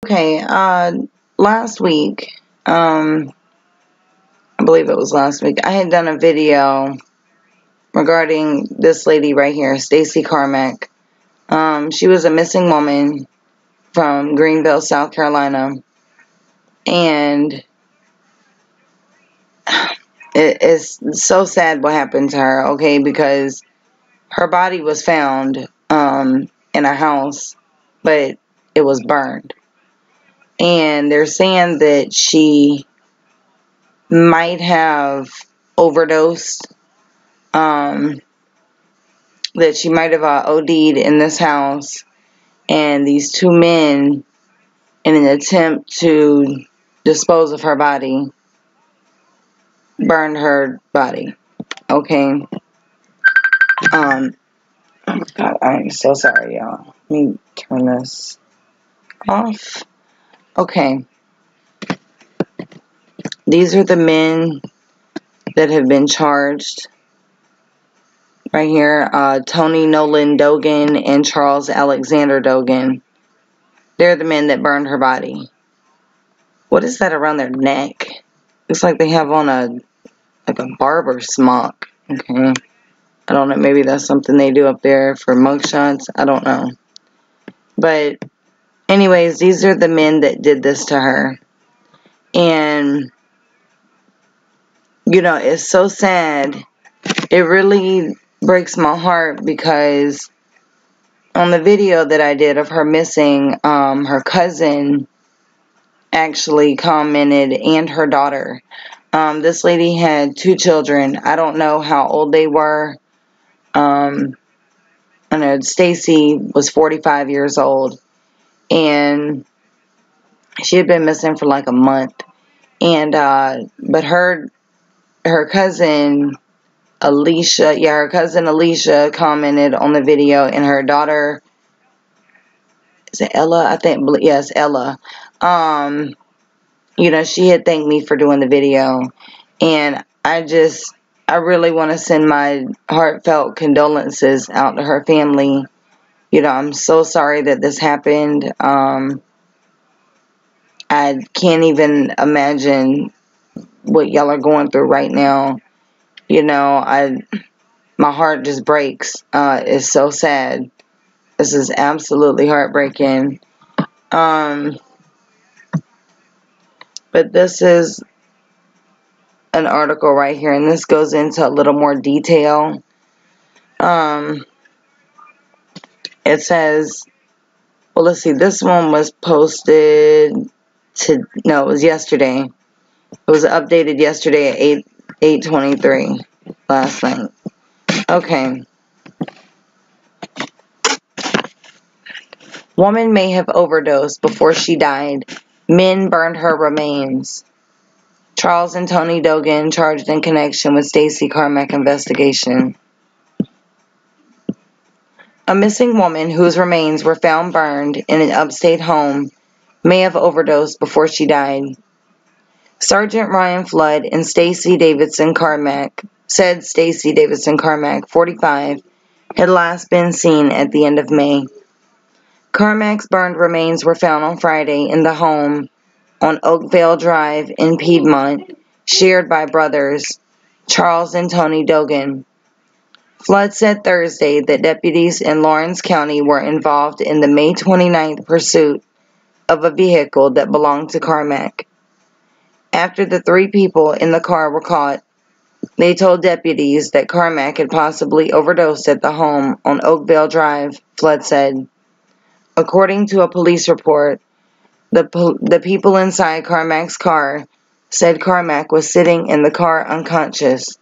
Okay, last week, I believe it was last week, I had done a video regarding this lady right here, Stacy Carmack. She was a missing woman from Greenville, South Carolina, and it is so sad what happened to her, okay, because her body was found in a house, but it was burned. And they're saying that she might have overdosed, that she might have OD'd in this house, and these two men, in an attempt to dispose of her body, burned her body. Okay. Oh God, I'm so sorry, y'all. Let me turn this off. Okay. These are the men that have been charged. Right here, Tony Nolan Dogan and Charles Alexander Dogan. They're the men that burned her body. What is that around their neck? Looks like they have on a barber smock. Okay. I don't know. Maybe that's something they do up there for mugshots. I don't know. But anyways, these are the men that did this to her. And, you know, it's so sad. It really breaks my heart because on the video that I did of her missing, her cousin actually commented, and her daughter. This lady had 2 children. I don't know how old they were. I know Stacy was 45 years old, and she had been missing for like a month. And but her cousin Alicia, her cousin Alicia commented on the video, and her daughter, is it Ella? I think, yes, Ella. You know, she had thanked me for doing the video, and I really want to send my heartfelt condolences out to her family. You know, I'm so sorry that this happened. I can't even imagine what y'all are going through right now. You know, my heart just breaks. It's so sad. This is absolutely heartbreaking. But this is an article right here, and this goes into a little more detail. It says, well, let's see, this one was posted it was yesterday. It was updated yesterday at 8:23 last night. Okay. Woman may have overdosed before she died. Men burned her remains. Charles and Tony Dogan charged in connection with Stacy Carmack investigation. A missing woman whose remains were found burned in an upstate home may have overdosed before she died. Sergeant Ryan Flood and Stacy Davidson Carmack said Stacy Davidson Carmack, 45, had last been seen at the end of May. Carmack's burned remains were found on Friday in the home on Oakvale Drive in Piedmont, shared by brothers Charles and Tony Dogan. Flood said Thursday that deputies in Lawrence County were involved in the May 29th pursuit of a vehicle that belonged to Carmack. After the 3 people in the car were caught, they told deputies that Carmack had possibly overdosed at the home on Oakvale Drive, Flood said. According to a police report, the people inside Carmack's car said Carmack was sitting in the car unconscious.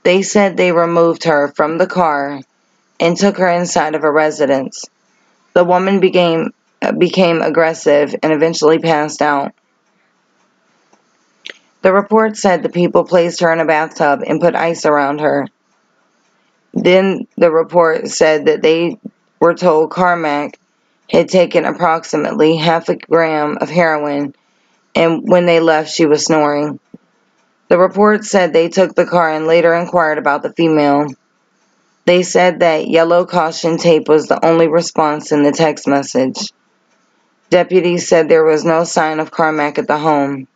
They said they removed her from the car and took her inside of a residence. The woman became aggressive and eventually passed out. The report said the people placed her in a bathtub and put ice around her. Then the report said that they were told Carmack had taken approximately half a gram of heroin, and when they left, she was snoring. The report said they took the car and later inquired about the female. They said that yellow caution tape was the only response in the text message. Deputies said there was no sign of Carmack at the home.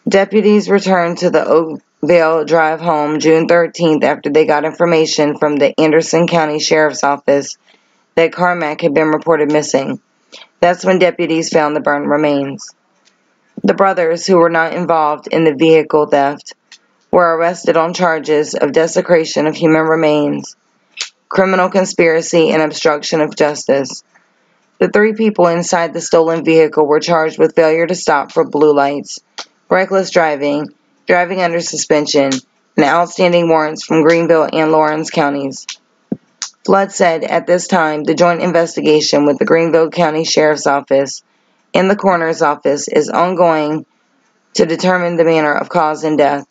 Deputies returned to the Oakville Drive home June 13th after they got information from the Anderson County Sheriff's Office that Carmack had been reported missing. That's when deputies found the burned remains. The brothers, who were not involved in the vehicle theft, were arrested on charges of desecration of human remains, criminal conspiracy, and obstruction of justice. The 3 people inside the stolen vehicle were charged with failure to stop for blue lights, reckless driving, driving under suspension, and outstanding warrants from Greenville and Lawrence counties. Flood said at this time the joint investigation with the Greenville County Sheriff's Office and the Coroner's Office is ongoing to determine the manner of cause and death.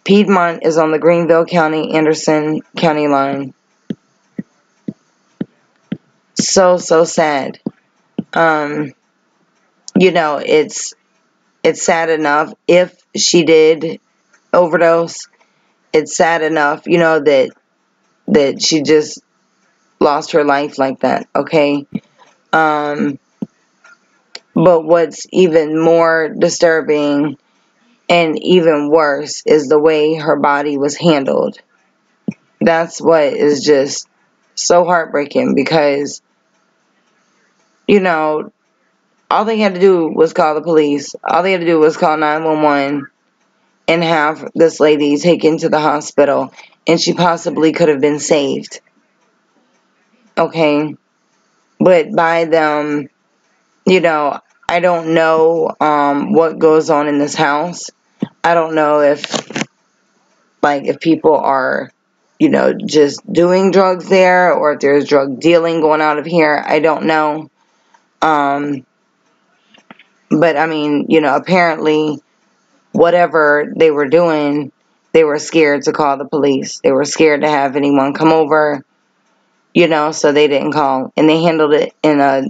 Piedmont is on the Greenville County-Anderson County line. So sad. It's sad enough if she did overdose. It's sad enough, that she just lost her life like that, okay? But what's even more disturbing and even worse is the way her body was handled. That's what is just so heartbreaking because, all they had to do was call the police. All they had to do was call 911 and have this lady taken to the hospital, and she possibly could have been saved. Okay? But by them, I don't know what goes on in this house. I don't know if people are, just doing drugs there, or if there's drug dealing going out of here. I don't know. But, apparently, whatever they were doing, they were scared to call the police. They were scared to have anyone come over, so they didn't call. And they handled it in a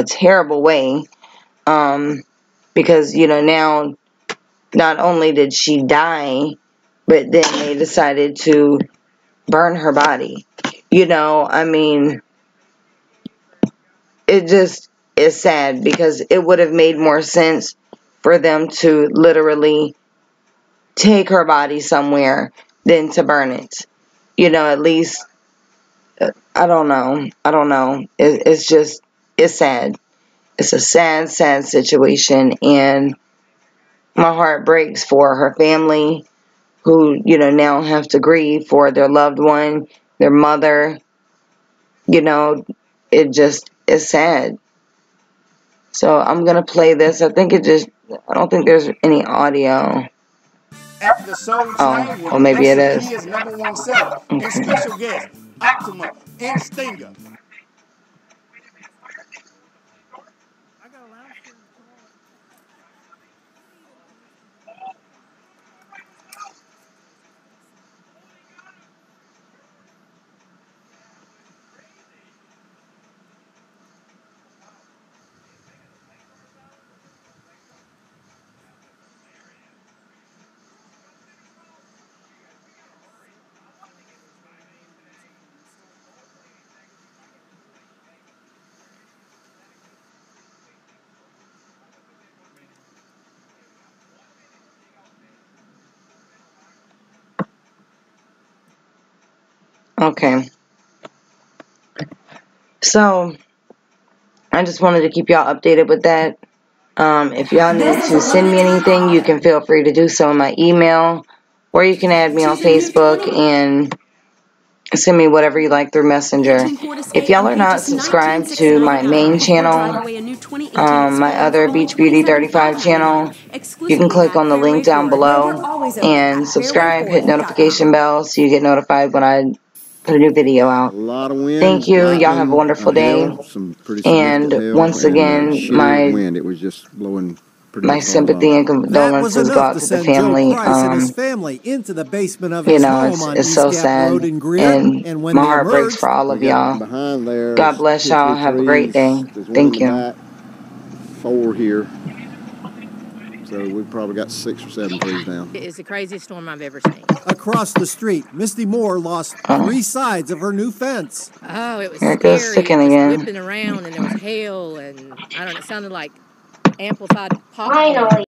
terrible way, because, now, not only did she die, but then they decided to burn her body. It just is sad because it would have made more sense for them to literally take her body somewhere than to burn it. At least, I don't know. It's sad. It's a sad situation, and my heart breaks for her family who, now have to grieve for their loved one, their mother. It just is sad. So I'm going to play this. I don't think there's any audio. Oh, maybe it is. Okay. Special guest, Optima and Stinger. Okay. So, I just wanted to keep y'all updated with that. If y'all need to send me anything, you can feel free to do so in my email, or you can add me on Facebook and send me whatever you like through Messenger. If y'all are not subscribed to my main channel, my other Beach Beauty 35 channel, you can click on the link down below and subscribe, hit notification bell so you get notified when I put a new video out. Thank you. Y'all have a wonderful day. And once again, my sympathy and condolences go out to the family. It's so sad, and my heart breaks for all of y'all. God bless y'all. Have a great day. Thank you. 4 here. So we've probably got 6 or 7 trees down. It is the craziest storm I've ever seen. Across the street, Misty Moore lost 3 sides of her new fence. Oh, it was Here scary. it goes sticking It was again. whipping around, and there was hail, and I don't know, it sounded like amplified pop. Finally.